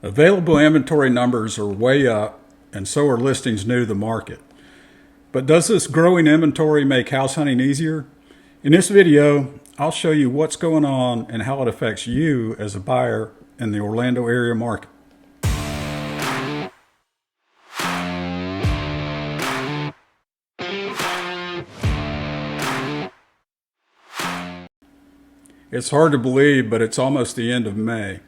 Available inventory numbers are way up, and so are listings new to the market. But does this growing inventory make house hunting easier? In this video, I'll show you what's going on and how it affects you as a buyer in the Orlando area market. It's hard to believe, but it's almost the end of May.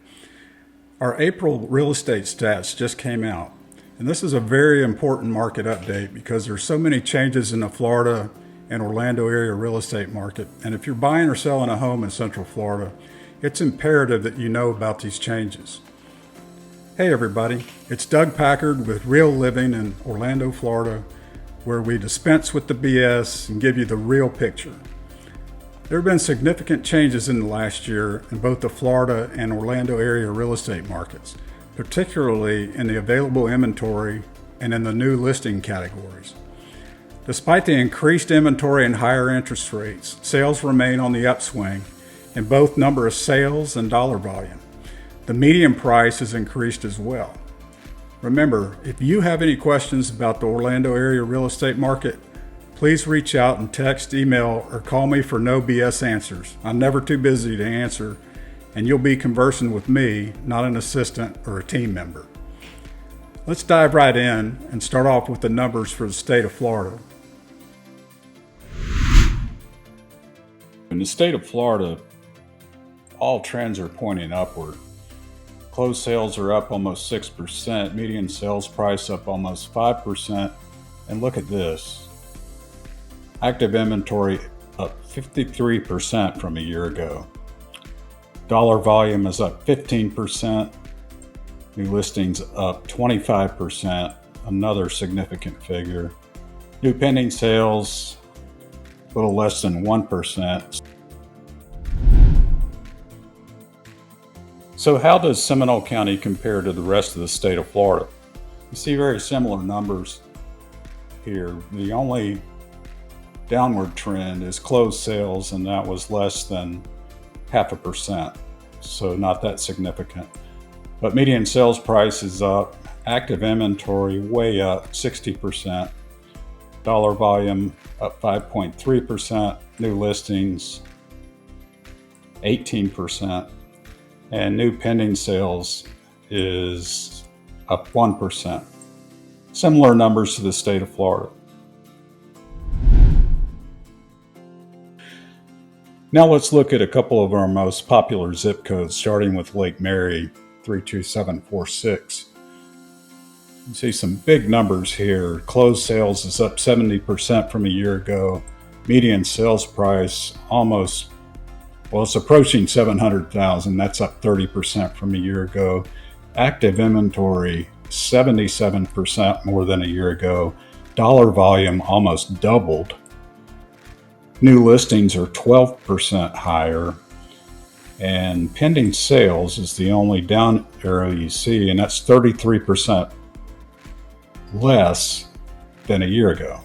Our April real estate stats just came out, and this is a very important market update because there's so many changes in the Florida and Orlando area real estate market. And if you're buying or selling a home in Central Florida, it's imperative that you know about these changes. Hey everybody, it's Doug Packard with Real Living in Orlando, Florida, where we dispense with the BS and give you the real picture. There have been significant changes in the last year in both the Florida and Orlando area real estate markets, particularly in the available inventory and in the new listing categories. Despite the increased inventory and higher interest rates, sales remain on the upswing in both number of sales and dollar volume. The median price has increased as well. Remember, if you have any questions about the Orlando area real estate market, please reach out and text, email, or call me for no BS answers. I'm never too busy to answer, and you'll be conversing with me, not an assistant or a team member. Let's dive right in and start off with the numbers for the state of Florida. In the state of Florida, all trends are pointing upward. Closed sales are up almost 6%, median sales price up almost 5%, and look at this. Active inventory up 53% from a year ago. Dollar volume is up 15%. New listings up 25%, another significant figure. New pending sales, a little less than 1%. So how does Seminole County compare to the rest of the state of Florida? You see very similar numbers here. The only downward trend is closed sales, and that was less than 0.5%, so not that significant. But median sales price is up, active inventory way up 60%, dollar volume up 5.3%, new listings 18%, and new pending sales is up 1%. Similar numbers to the state of Florida. Now let's look at a couple of our most popular zip codes, starting with Lake Mary, 32746. You see some big numbers here. Closed sales is up 70% from a year ago. Median sales price it's approaching $700,000. That's up 30% from a year ago. Active inventory, 77% more than a year ago. Dollar volume almost doubled. New listings are 12% higher, and pending sales is the only down arrow you see, and that's 33% less than a year ago.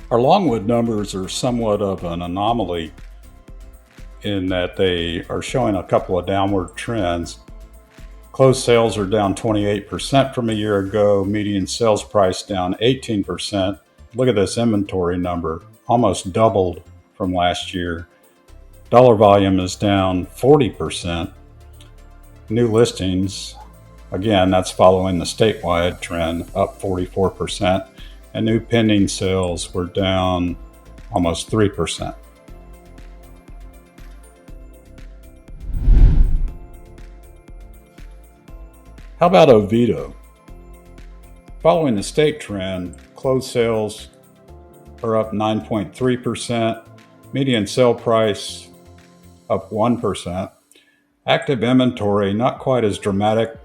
Our Longwood numbers are somewhat of an anomaly in that they are showing a couple of downward trends. Closed sales are down 28% from a year ago, median sales price down 18%. Look at this inventory number, almost doubled from last year. Dollar volume is down 40%. New listings, again, that's following the statewide trend, up 44%. And new pending sales were down almost 3%. How about Oviedo? Following the state trend, closed sales are up 9.3%, median sale price up 1%. Active inventory, not quite as dramatic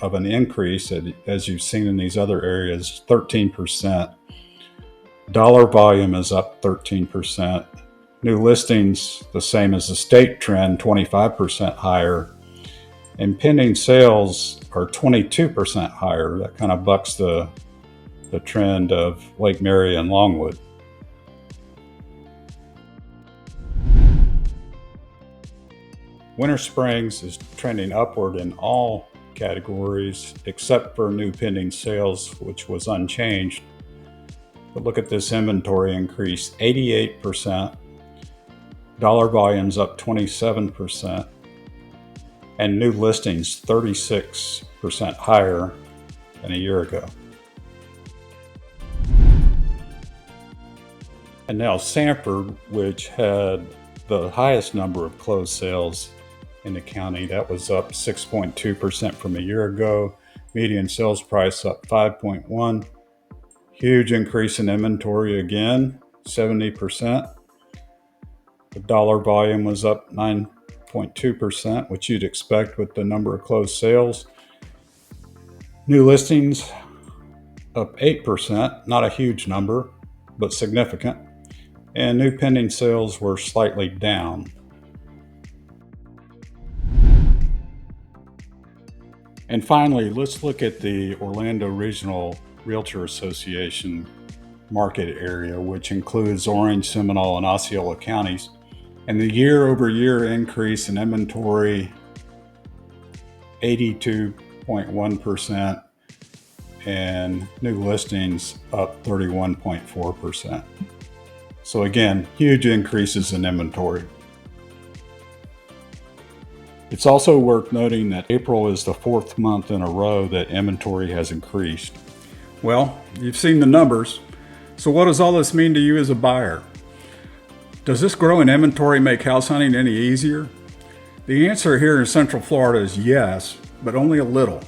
of an increase as you've seen in these other areas, 13%. Dollar volume is up 13%. New listings, the same as the state trend, 25% higher. And pending sales are 22% higher. That kind of bucks the trend of Lake Mary and Longwood. Winter Springs is trending upward in all categories except for new pending sales, which was unchanged. But look at this inventory increase, 88%, dollar volumes up 27%, and new listings 36% higher than a year ago. And now Sanford, which had the highest number of closed sales in the county, that was up 6.2% from a year ago. Median sales price up 5.1%. Huge increase in inventory again, 70%. The dollar volume was up 9.2%, which you'd expect with the number of closed sales. New listings up 8%, not a huge number, but significant. And new pending sales were slightly down. And finally, let's look at the Orlando Regional Realtor Association market area, which includes Orange, Seminole, and Osceola counties. And the year-over-year increase in inventory, 82.1%, and new listings up 31.4%. So again, huge increases in inventory. It's also worth noting that April is the fourth month in a row that inventory has increased. Well, you've seen the numbers. So what does all this mean to you as a buyer? Does this growing inventory make house hunting any easier? The answer here in Central Florida is yes, but only a little.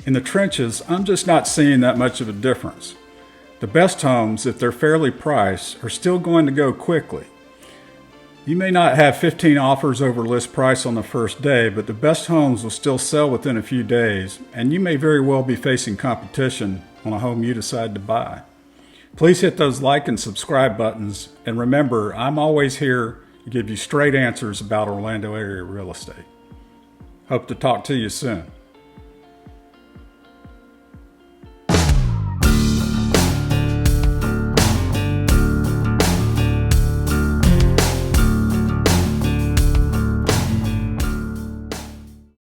In the trenches, I'm just not seeing that much of a difference. The best homes, if they're fairly priced, are still going to go quickly. You may not have 15 offers over list price on the first day, but the best homes will still sell within a few days, and you may very well be facing competition on a home you decide to buy. Please hit those like and subscribe buttons, and remember, I'm always here to give you straight answers about Orlando area real estate. Hope to talk to you soon.